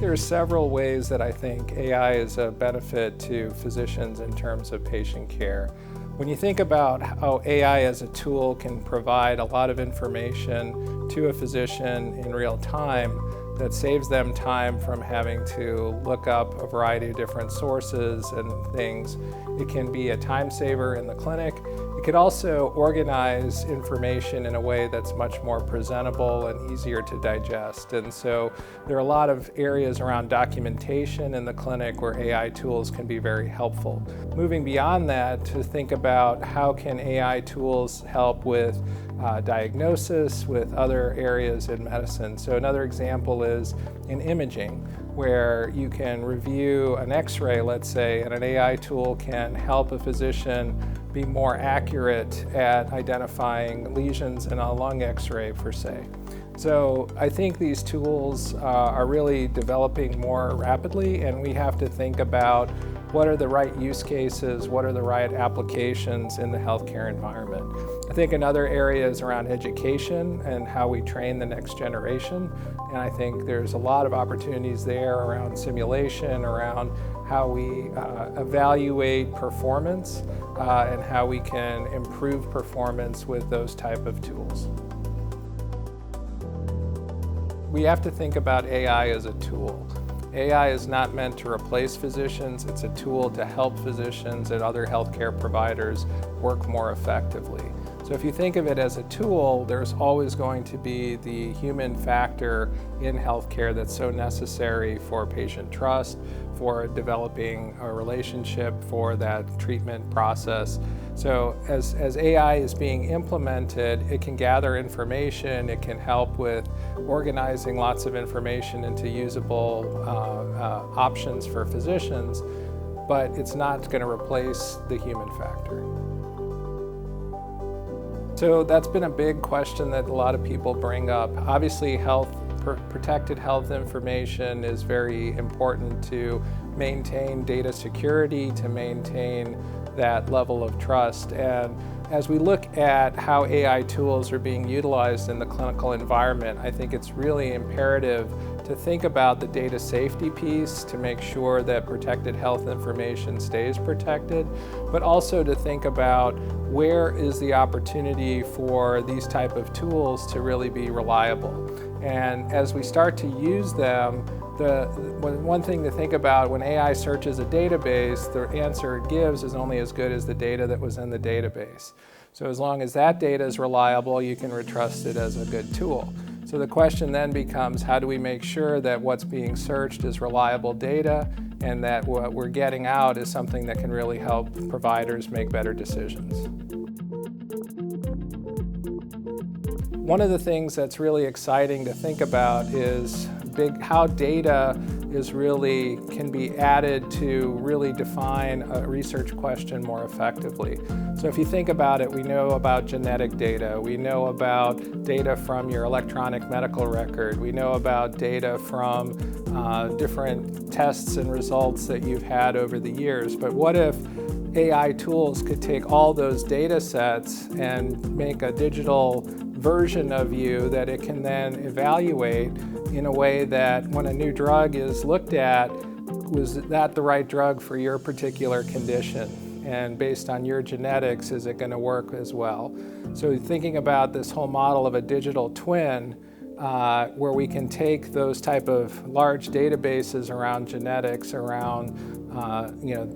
There are several ways that I think AI is a benefit to physicians in terms of patient care. When you think about how AI as a tool can provide a lot of information to a physician in real time, that saves them time from having to look up a variety of different sources and things. It can be a time saver in the clinic. It could also organize information in a way that's much more presentable and easier to digest. And so there are a lot of areas around documentation in the clinic where AI tools can be very helpful. Moving beyond that, to think about how can AI tools help with diagnosis, with other areas in medicine. So another example is in imaging, where you can review an X-ray, let's say, and an AI tool can help a physician be more accurate at identifying lesions in a lung X-ray, per se. So I think these tools are really developing more rapidly, and we have to think about what are the right use cases, what are the right applications in the healthcare environment. I think another area is around education and how we train the next generation. And I think there's a lot of opportunities there around simulation, around how we evaluate performance and how we can improve performance with those type of tools. We have to think about AI as a tool. AI is not meant to replace physicians, it's a tool to help physicians and other healthcare providers work more effectively. So if you think of it as a tool, there's always going to be the human factor in healthcare that's so necessary for patient trust, for developing a relationship, for that treatment process. So as AI is being implemented, it can gather information, it can help with organizing lots of information into usable options for physicians, but it's not going to replace the human factor. So that's been a big question that a lot of people bring up. Obviously, protected health information is very important to maintain data security, to maintain that level of trust. And as we look at how AI tools are being utilized in the clinical environment, I think it's really imperative to think about the data safety piece to make sure that protected health information stays protected, but also to think about where is the opportunity for these type of tools to really be reliable. And as we start to use them, one thing to think about when AI searches a database, the answer it gives is only as good as the data that was in the database. So as long as that data is reliable, you can trust it as a good tool. So the question then becomes, how do we make sure that what's being searched is reliable data and that what we're getting out is something that can really help providers make better decisions? One of the things that's really exciting to think about is how data can be added to really define a research question more effectively. So if you think about it, we know about genetic data, we know about data from your electronic medical record, we know about data from different tests and results that you've had over the years. But what if AI tools could take all those data sets and make a digital version of you that it can then evaluate in a way that when a new drug is looked at, was that the right drug for your particular condition? And based on your genetics, is it going to work as well? So thinking about this whole model of a digital twin, where we can take those type of large databases around genetics, around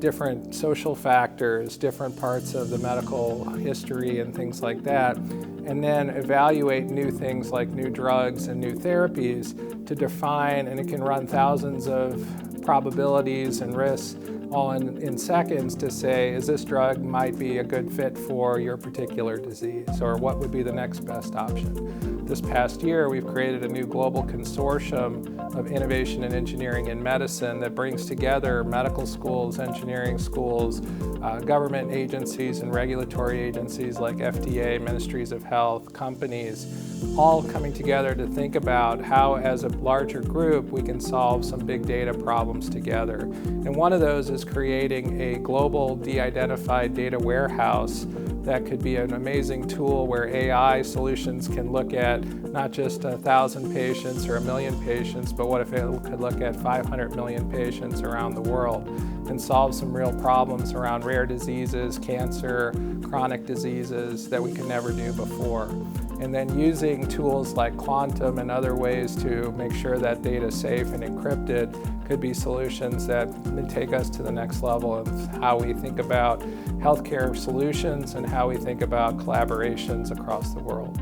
different social factors, different parts of the medical history and things like that, and then evaluate new things like new drugs and new therapies to define, and it can run thousands of probabilities and risks all in seconds to say, is this drug might be a good fit for your particular disease, or what would be the next best option. This past year, we've created a new global consortium of innovation and engineering in medicine that brings together medical schools, engineering schools, government agencies and regulatory agencies like FDA, ministries of health, companies, all coming together to think about how, as a larger group, we can solve some big data problems together. And one of those is is creating a global de-identified data warehouse that could be an amazing tool where AI solutions can look at not just 1,000 patients or 1 million patients, but what if it could look at 500 million patients around the world and solve some real problems around rare diseases, cancer, chronic diseases that we could never do before. And then using tools like quantum and other ways to make sure that data is safe and encrypted could be solutions that take us to the next level of how we think about healthcare solutions and how we think about collaborations across the world.